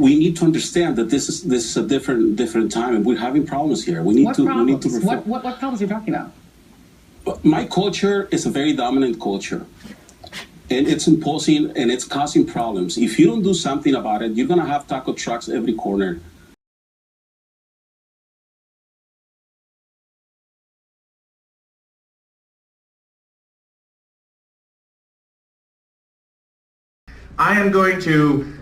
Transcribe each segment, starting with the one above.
we need to understand that this is a different time, and we're having problems here. We need to reform. What problems are you talking about? My culture is a very dominant culture, and it's imposing and it's causing problems. If you don't do something about it, you're gonna have taco trucks every corner. I am going to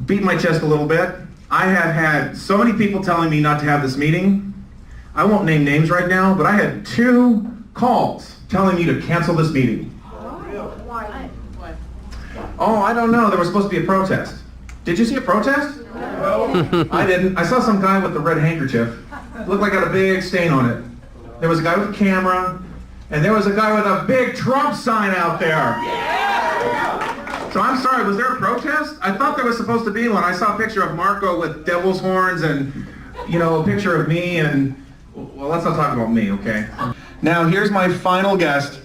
beat my chest a little bit. I have had so many people telling me not to have this meeting. I won't name names right now, but I had 2 calls telling me to cancel this meeting. Why? Oh, I don't know. There was supposed to be a protest. Did you see a protest? No. I didn't. I saw some guy with a red handkerchief. It looked like it had a big stain on it. There was a guy with a camera, and there was a guy with a big Trump sign out there. So I'm sorry, was there a protest? I thought there was supposed to be one. I saw a picture of Marco with devil's horns and, you know, a picture of me and, well, let's not talk about me, okay? Now, here's my final guest.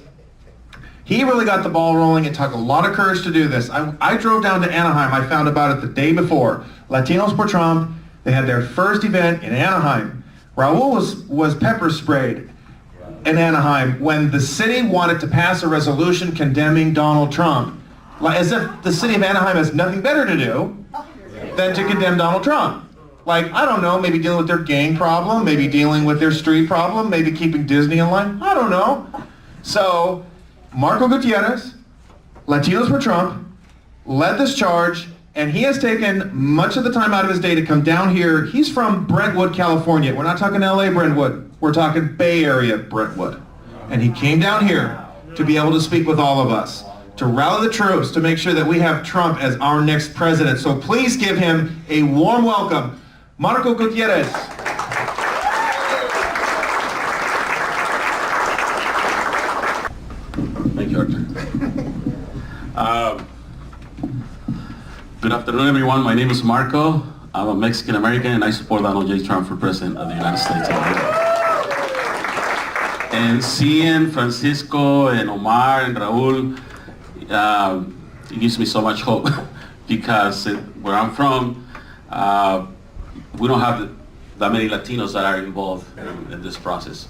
He really got the ball rolling. It took a lot of courage to do this. I drove down to Anaheim. I found about it the day before. Latinos for Trump. They had their first event in Anaheim. Raul was pepper sprayed in Anaheim when the city wanted to pass a resolution condemning Donald Trump. As if the city of Anaheim has nothing better to do than to condemn Donald Trump. Like, I don't know, maybe dealing with their gang problem, maybe dealing with their street problem, maybe keeping Disney in line. I don't know. So, Marco Gutierrez, Latinos for Trump, led this charge, and he has taken much of the time out of his day to come down here. He's from Brentwood, California. We're not talking LA Brentwood. We're talking Bay Area Brentwood. And he came down here to be able to speak with all of us, to rally the troops, to make sure that we have Trump as our next president. So please give him a warm welcome. Marco Gutierrez. Thank you, Arthur. Good afternoon, everyone. My name is Marco. I'm a Mexican-American, and I support Donald J. Trump for President of the United States of America. And seeing Francisco and Omar and Raul, it gives me so much hope because where I'm from, we don't have that many Latinos that are involved in this process.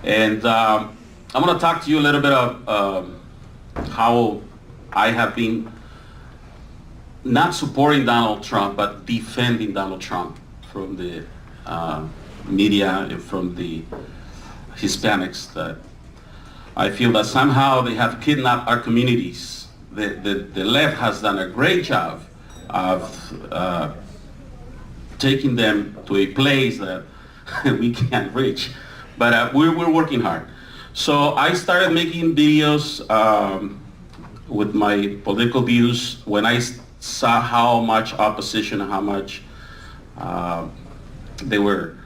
And I'm going to talk to you a little bit of how I have been not supporting Donald Trump, but defending Donald Trump from the media and from the Hispanics that I feel that somehow they have kidnapped our communities. The left has done a great job of taking them to a place that we can't reach. But we're working hard. So I started making videos with my political views when I saw how much opposition, how much they were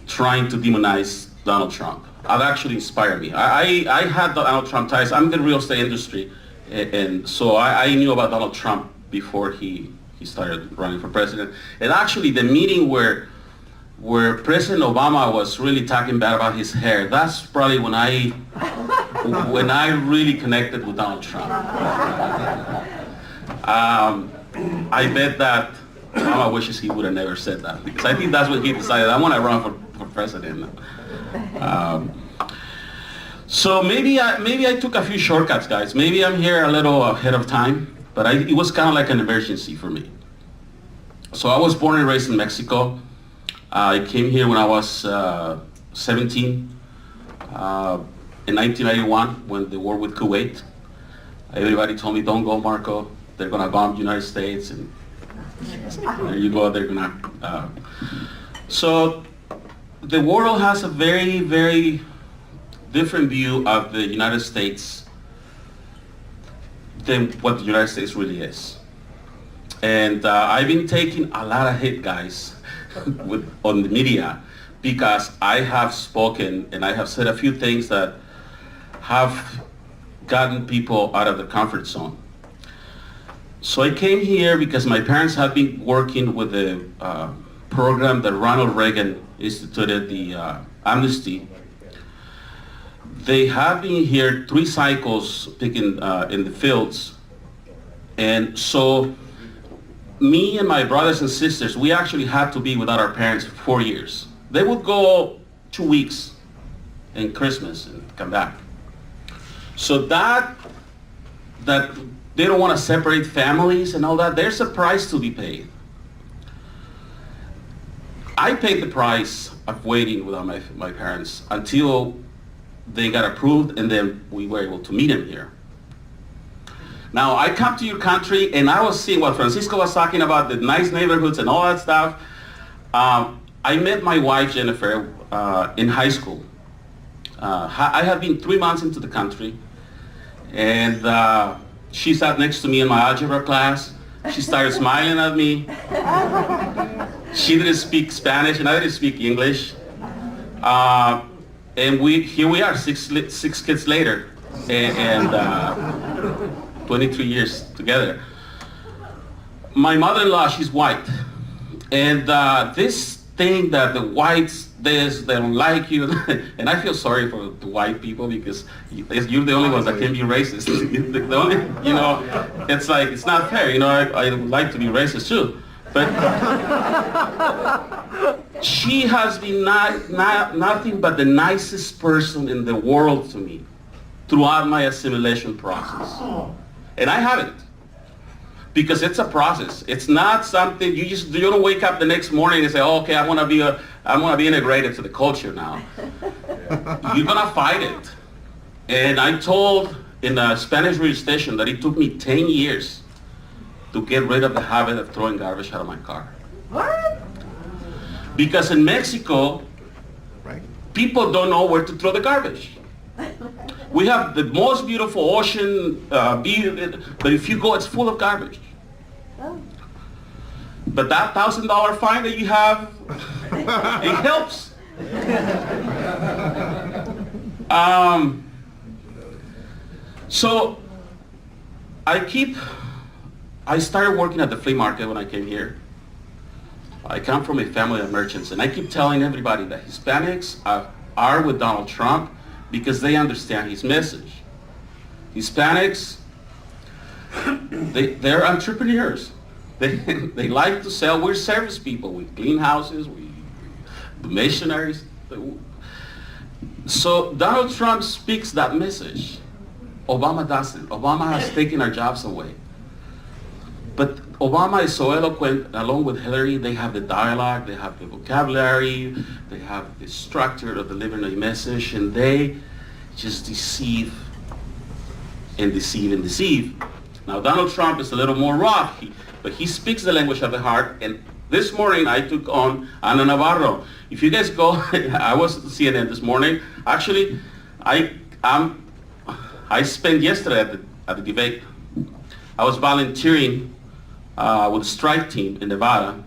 trying to demonize Donald Trump. That actually inspired me. I had Donald Trump ties. I'm in the real estate industry, and so I knew about Donald Trump before he started running for president. And actually, the meeting where President Obama was really talking bad about his hair, that's probably when I really connected with Donald Trump. I bet that Obama wishes he would have never said that, because I think that's what he decided. I want to run for president. So maybe I took a few shortcuts, guys. Maybe I'm here a little ahead of time, but it was kind of like an emergency for me. So I was born and raised in Mexico. I came here when I was 17 in 1991 when the war with Kuwait. Everybody told me, don't go, Marco. They're going to bomb the United States. And there you go, they're going to... So the world has a very, very different view of the United States than what the United States really is. And I've been taking a lot of hit, guys, on the media, because I have spoken and I have said a few things that have gotten people out of the comfort zone. So I came here because my parents have been working with the program that Ronald Reagan instituted, the amnesty. They have been here 3 cycles picking in the fields. And so me and my brothers and sisters, we actually had to be without our parents for 4 years. They would go 2 weeks in Christmas and come back. So that they don't want to separate families and all that, there's a price to be paid. I paid the price of waiting without my parents until they got approved, and then we were able to meet him here. Now, I come to your country, and I was seeing what Francisco was talking about, the nice neighborhoods and all that stuff. I met my wife, Jennifer, in high school. I had been 3 months into the country, and she sat next to me in my algebra class. She started smiling at me. She didn't speak Spanish, and I didn't speak English. And here we are, six kids later, and 23 years together. My mother-in-law, she's white, and this thing that the whites, they don't like you, and I feel sorry for the white people because you're the only ones that can be racist. The only, you know, it's like, it's not fair. You know, I would like to be racist too, but she has been nothing but the nicest person in the world to me throughout my assimilation process. And I haven't, because it's a process. It's not something you don't wake up the next morning and say, oh, okay, I want to be integrated to the culture now. You're gonna fight it. And I told in a Spanish radio station that it took me 10 years to get rid of the habit of throwing garbage out of my car. What? Because in Mexico, people don't know where to throw the garbage. We have the most beautiful ocean, but if you go, it's full of garbage. Oh. But that $1,000 fine that you have, it helps. So I started working at the flea market when I came here. I come from a family of merchants, and I keep telling everybody that Hispanics are with Donald Trump because they understand his message. Hispanics, they're entrepreneurs. They like to sell. We're service people. We clean houses. We missionaries. So Donald Trump speaks that message. Obama doesn't. Obama has taken our jobs away. But Obama is so eloquent, along with Hillary. They have the dialogue, they have the vocabulary, they have the structure of delivering a message, and they just deceive and deceive and deceive. Now, Donald Trump is a little more rough, but he speaks the language of the heart. And this morning, I took on Ana Navarro. If you guys go, I was at CNN this morning. Actually, I spent yesterday at the debate. I was volunteering with the strike team in Nevada,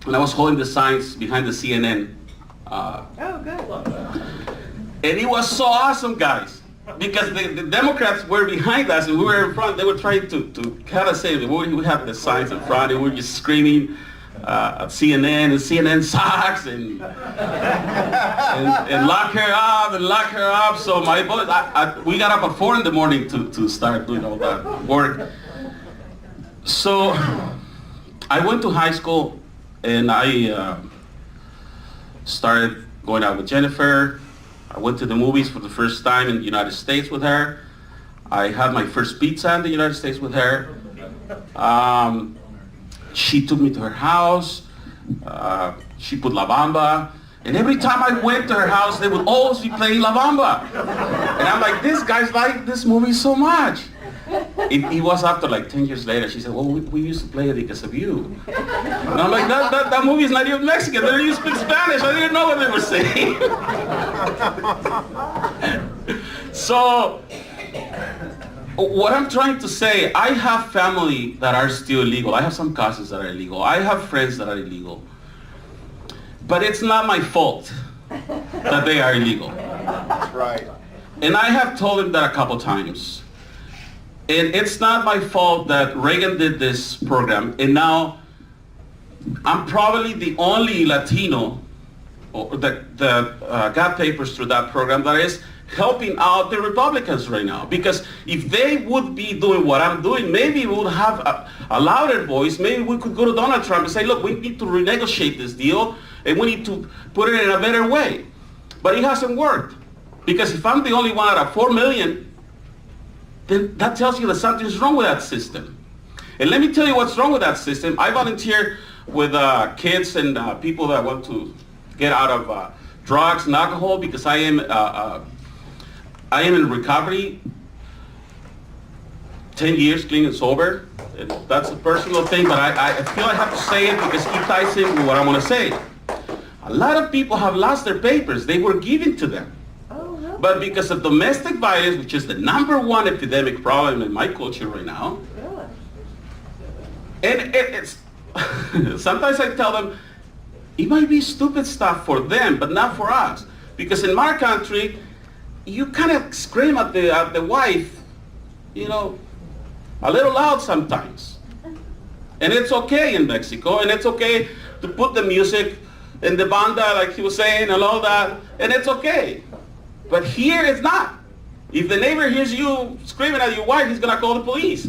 and I was holding the signs behind the CNN. Oh, good. And it was so awesome, guys, because the Democrats were behind us and we were in front. They were trying to kind of say, we have the signs in front, and we were just screaming at CNN, and CNN sucks, and lock her up, So my boys, we got up at 4 in the morning to start doing all that work. So I went to high school, and I started going out with Jennifer. I went to the movies for the first time in the United States with her. I had my first pizza in the United States with her. She took me to her house. She put La Bamba. And every time I went to her house, they would always be playing La Bamba. And I'm like, these guys like this movie so much. It was after like 10 years later, she said, well, we used to play it because of you. And I'm like, that movie is not even Mexican. They don't even speak Spanish. I didn't know what they were saying. So, what I'm trying to say, I have family that are still illegal. I have some cousins that are illegal. I have friends that are illegal. But it's not my fault that they are illegal. That's right. And I have told them that a couple times. And it's not my fault that Reagan did this program, and now I'm probably the only Latino that got papers through that program that is helping out the Republicans right now. Because if they would be doing what I'm doing, maybe we would have a louder voice. Maybe we could go to Donald Trump and say, look, we need to renegotiate this deal and we need to put it in a better way. But it hasn't worked. Because if I'm the only one out of 4 million, then that tells you that something's wrong with that system. And let me tell you what's wrong with that system. I volunteer with kids and people that want to get out of drugs and alcohol because I am in recovery, 10 years clean and sober. And that's a personal thing, but I feel I have to say it because it ties in with what I want to say. A lot of people have lost their papers. They were given to them. Oh, really? But because of domestic violence, which is the #1 epidemic problem in my culture right now, Really? and it's sometimes I tell them, it might be stupid stuff for them, but not for us. Because in my country, you kind of scream at the wife, you know, a little loud sometimes. And it's okay in Mexico, and it's okay to put the music in the banda, like he was saying, and all that, and it's okay. But here it's not. If the neighbor hears you screaming at your wife, he's gonna call the police.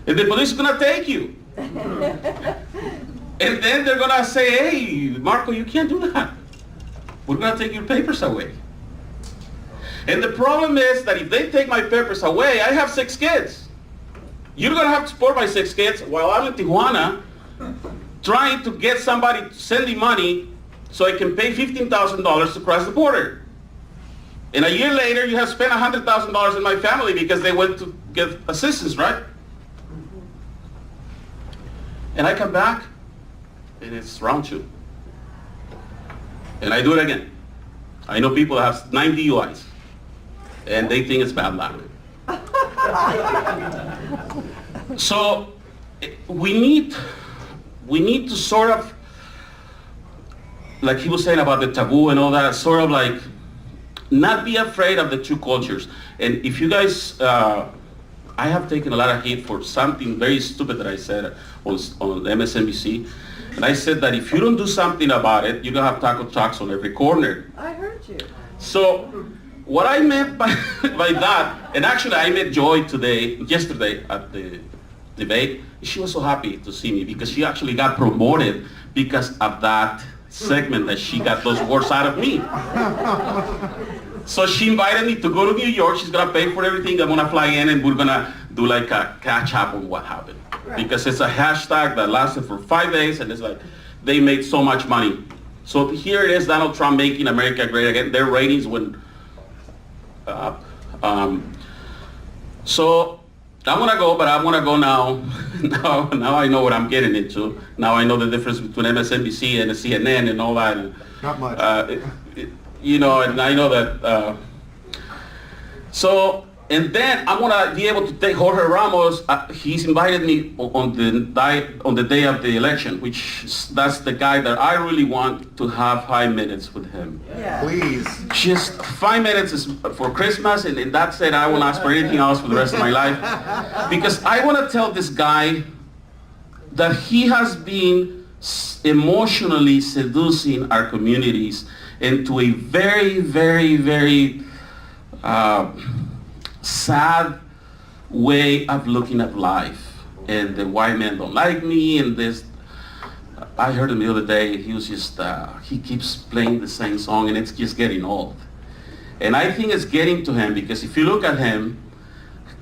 And the police is gonna take you. And then they're gonna say, hey, Marco, you can't do that. We're gonna take your papers away. And the problem is that if they take my papers away, I have 6 kids. You're gonna have to support my 6 kids while I'm in Tijuana trying to get somebody to send me money so I can pay $15,000 to cross the border. And a year later, you have spent $100,000 in my family because they went to get assistance, right? And I come back, and it's round 2. And I do it again. I know people that have 9 DUIs, and they think it's bad luck. So we need to sort of, like he was saying about the taboo and all that, sort of like not be afraid of the 2 cultures. And if you guys, I have taken a lot of heat for something very stupid that I said on MSNBC. And I said that if you don't do something about it, you're going to have taco trucks on every corner. I heard you. So what I meant by that, and actually I met Joy yesterday at the debate. She was so happy to see me because she actually got promoted because of that segment that she got those words out of me. So she invited me to go to New York. She's gonna pay for everything. I'm gonna fly in and we're gonna do like a catch up on what happened. Right. Because it's a hashtag that lasted for 5 days and it's like, they made so much money. So here it is, Donald Trump making America great again. Their ratings went up. So I want to go, but I want to go now. now I know what I'm getting into. Now I know the difference between MSNBC and CNN and all that. And, Not much. you know, and I know that. So, and then I want to be able to take Jorge Ramos. He's invited me on the day of the election, that's the guy that I really want to have 5 minutes with him. Yeah. Please. Just 5 minutes is for Christmas, and that's it. I won't ask for anything else for the rest of my life. Because I want to tell this guy that he has been emotionally seducing our communities into a very, very, very sad way of looking at life. And the white men don't like me, and this. I heard him the other day, he was just, he keeps playing the same song and it's just getting old. And I think it's getting to him because if you look at him,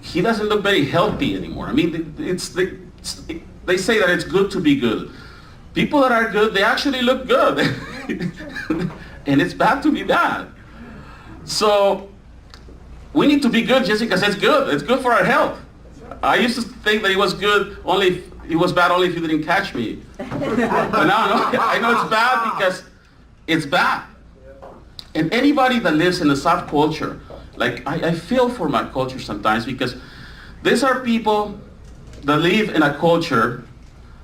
he doesn't look very healthy anymore. I mean, they say that it's good to be good. People that are good, they actually look good. And it's bad to be bad. So we need to be good just because it's good. It's good for our health. I used to think that it was good only it was bad only if you didn't catch me. But now I know it's bad because it's bad. And anybody that lives in the South culture, like I feel for my culture sometimes because these are people that live in a culture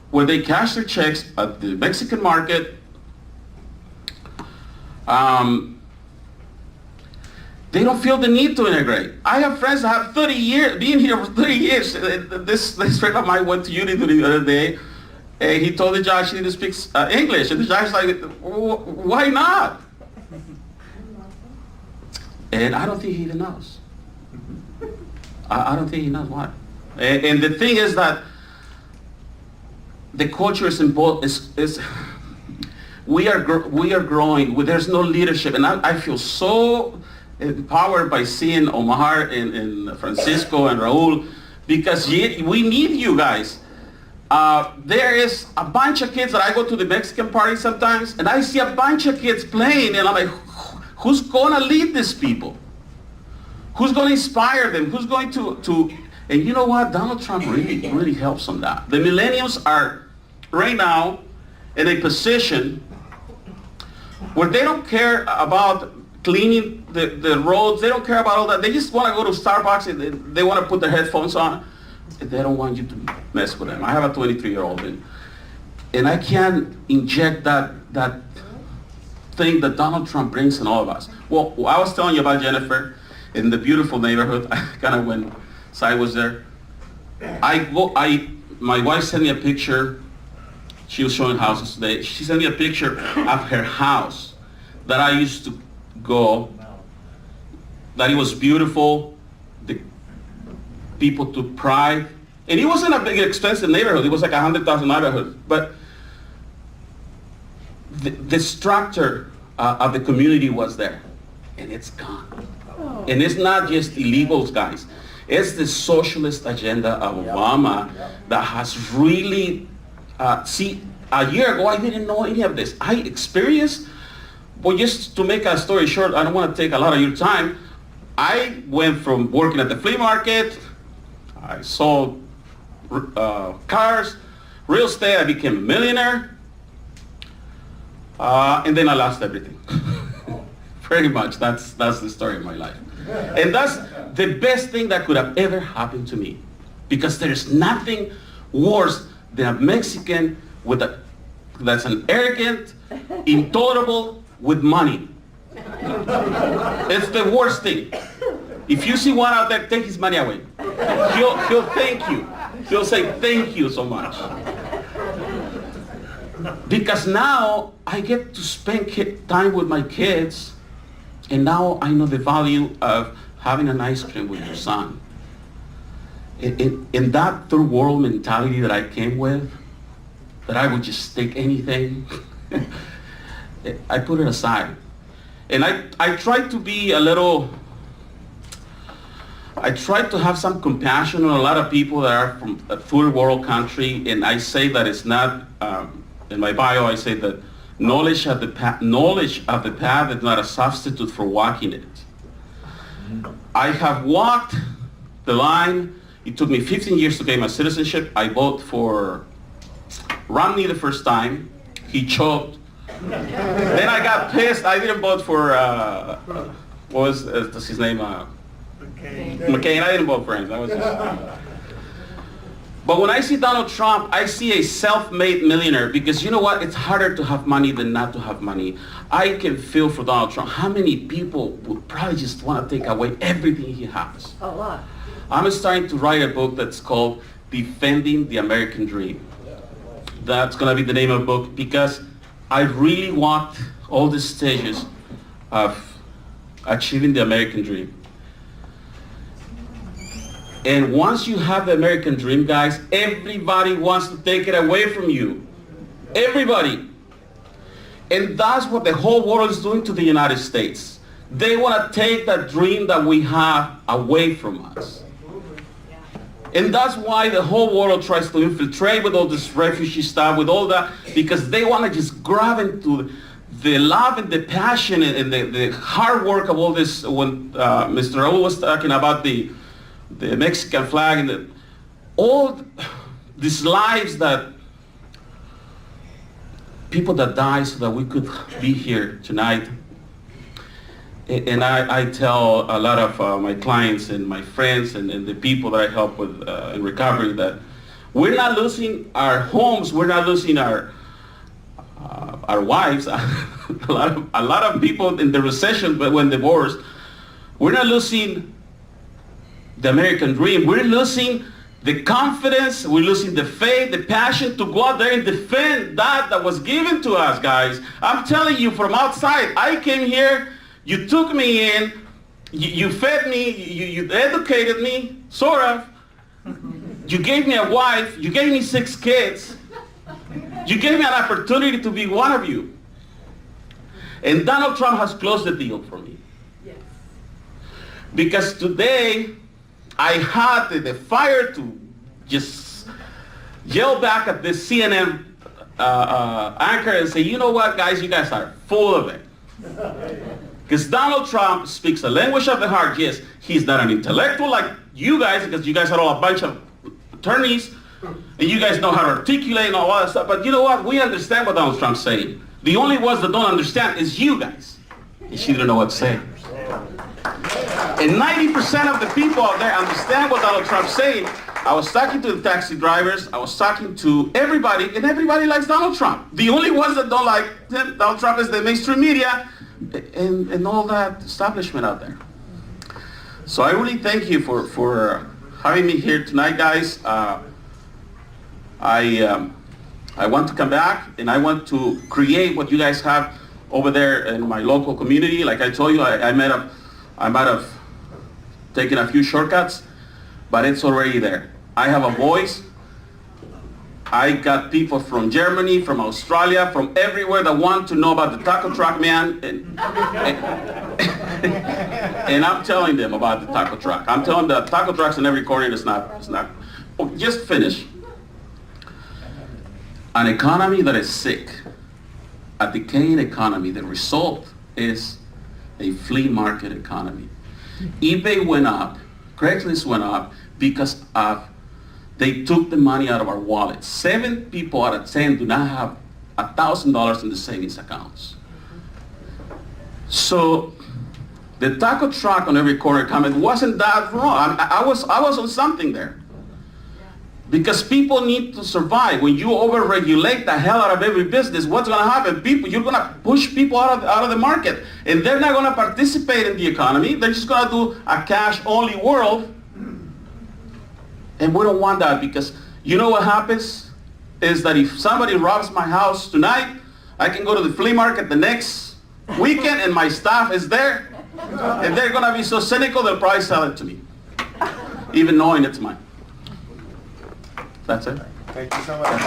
where they cash their checks at the Mexican market. They don't feel the need to integrate. I have friends that have 30 years, been here for 30 years. This friend of mine went to uni the other day, and he told the judge he didn't speak English. And the judge's like, why not? And I don't think he even knows. I don't think he knows why. And the thing is that the culture is involved, we are growing, there's no leadership. And I feel so empowered by seeing Omar and Francisco and Raul, because we need you guys. There is a bunch of kids that I go to the Mexican party sometimes, and I see a bunch of kids playing, and I'm like, who's gonna lead these people? Who's gonna inspire them? Who's going to and you know what? Donald Trump really helps on that. The millennials are right now in a position where they don't care about cleaning the roads. They don't care about all that. They just want to go to Starbucks and they want to put their headphones on. They don't want you to mess with them. I have a 23-year-old and I can't inject that thing that Donald Trump brings in all of us. Well, I was telling you about Jennifer in the beautiful neighborhood. I kind of went sideways there. My wife sent me a picture. She was showing houses today. She sent me a picture of her house that I used to go, that it was beautiful. The people took pride. And it wasn't a big expensive neighborhood. It was like a 100,000 neighborhood. But the structure of the community was there. And it's gone. Oh. And it's not just illegals, guys. It's the socialist agenda of Obama that has really, see, a year ago I didn't know any of this. I experienced, well, just to make a story short, I don't want to take a lot of your time. I went from working at the flea market, I sold cars, real estate, I became a millionaire, and then I lost everything. Pretty much, that's the story of my life. And that's the best thing that could have ever happened to me, because there's nothing worse than a Mexican that's an arrogant, intolerable with money. It's the worst thing. If you see one out there, take his money away. He'll thank you. He'll say thank you so much. Because now I get to spend time with my kids, and now I know the value of having an ice cream with your son. In that third world mentality that I came with, that I would just take anything, I put it aside. And I try to be I try to have some compassion on a lot of people that are from a third world country, and I say that it's not, in my bio I say that knowledge of the path is not a substitute for walking it. I have walked the line. It took me 15 years to gain my citizenship. I voted for Romney the first time. He choked. Then I got pissed. I didn't vote for, what was his name? McCain. I didn't vote for him. That was just... But when I see Donald Trump, I see a self-made millionaire, because you know what? It's harder to have money than not to have money. I can feel for Donald Trump. How many people would probably just want to take away everything he has? A lot. I'm starting to write a book that's called Defending the American Dream. That's going to be the name of the book, because I really walked all the stages of achieving the American dream. And once you have the American dream, guys, everybody wants to take it away from you. Everybody. And that's what the whole world is doing to the United States. They want to take that dream that we have away from us. And that's why the whole world tries to infiltrate with all this refugee stuff, with all that, because they want to just grab into the love and the passion and the hard work of all this. When Mr. Raul was talking about the Mexican flag and all these lives that people that died so that we could be here tonight. And I tell a lot of my clients and my friends and the people that I help with in recovery that we're not losing our homes, we're not losing our wives. a lot of people in the recession, but when divorced, we're not losing the American dream. We're losing the confidence, we're losing the faith, the passion to go out there and defend that was given to us, guys. I'm telling you from outside, I came here, you took me in, You fed me, you educated me, sort of. You gave me a wife, you gave me 6 kids. You gave me an opportunity to be one of you. And Donald Trump has closed the deal for me. Yes. Because today, I had the fire to just yell back at this CNN anchor and say, you know what, guys, you guys are full of it. Because Donald Trump speaks the language of the heart. Yes, he's not an intellectual like you guys, because you guys are all a bunch of attorneys, and you guys know how to articulate and all that stuff. But you know what? We understand what Donald Trump's saying. The only ones that don't understand is you guys. And she didn't know what to say. And 90% of the people out there understand what Donald Trump's saying. I was talking to the taxi drivers. I was talking to everybody, and everybody likes Donald Trump. The only ones that don't like Donald Trump is the mainstream media and all that establishment out there. So I really thank you for having me here tonight, guys. I want to come back, and I want to create what you guys have over there in my local community. Like I told you, I might have taken a few shortcuts, but it's already there. I have a voice. I got people from Germany, from Australia, from everywhere that want to know about the taco truck man. And I'm telling them about the taco truck. I'm telling them that taco trucks in every corner. It's not. Oh, just finish. An economy that is sick, a decaying economy, the result is a flea market economy. eBay went up, Craigslist went up because they took the money out of our wallets. 7 people out of 10 do not have $1,000 in the savings accounts. So the taco truck on every corner comment wasn't that wrong. I was on something there. Because people need to survive. When you over-regulate the hell out of every business, what's going to happen? You're going to push people out of the market. And they're not going to participate in the economy. They're just going to do a cash-only world. And we don't want that, because you know what happens? Is that if somebody robs my house tonight, I can go to the flea market the next weekend and my staff is there. And they're going to be so cynical, they'll probably sell it to me, even knowing it's mine. That's it. Thank you so much.